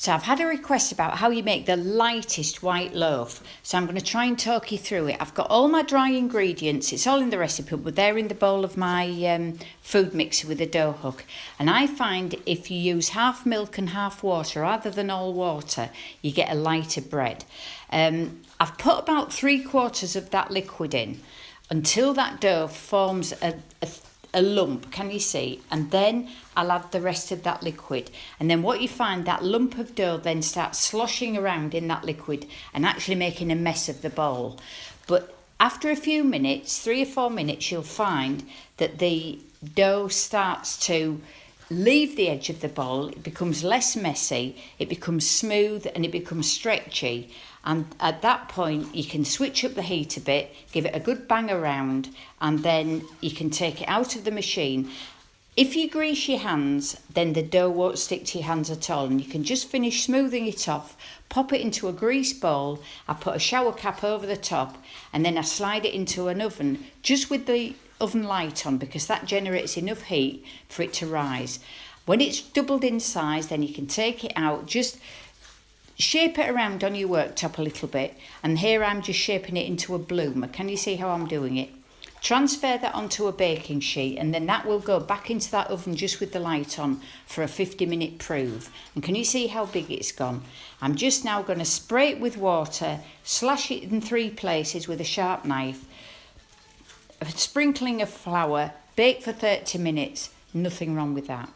So I've had a request about how you make the lightest white loaf. So I'm going to try and talk you through it. I've got all my dry ingredients. It's all in the recipe, but they're in the bowl of my food mixer with a dough hook. And I find if you use half milk and half water rather than all water, you get a lighter bread. I've put about 3/4 of that liquid in until that dough forms a lump, can you see? And then I'll add the rest of that liquid. And then what you find, that lump of dough then starts sloshing around in that liquid and actually making a mess of the bowl. But after a few minutes, 3 or 4 minutes, you'll find that the dough starts to leave the edge of the bowl. It becomes less messy, it becomes smooth, and it becomes stretchy. And at that point, you can switch up the heat a bit, give it a good bang around, and then you can take it out of the machine. If you grease your hands, then the dough won't stick to your hands at all, and you can just finish smoothing it off, pop it into a grease bowl. I put a shower cap over the top, and then I slide it into an oven, just with the oven light on, because that generates enough heat for it to rise. When it's doubled in size, then you can take it out, just shape it around on your worktop a little bit, and here I'm just shaping it into a bloomer. Can you see how I'm doing it? Transfer that onto a baking sheet, and then that will go back into that oven just with the light on for a 50-minute prove. And can you see how big it's gone? I'm just now going to spray it with water, slash it in 3 places with a sharp knife, a sprinkling of flour, bake for 30 minutes. Nothing wrong with that.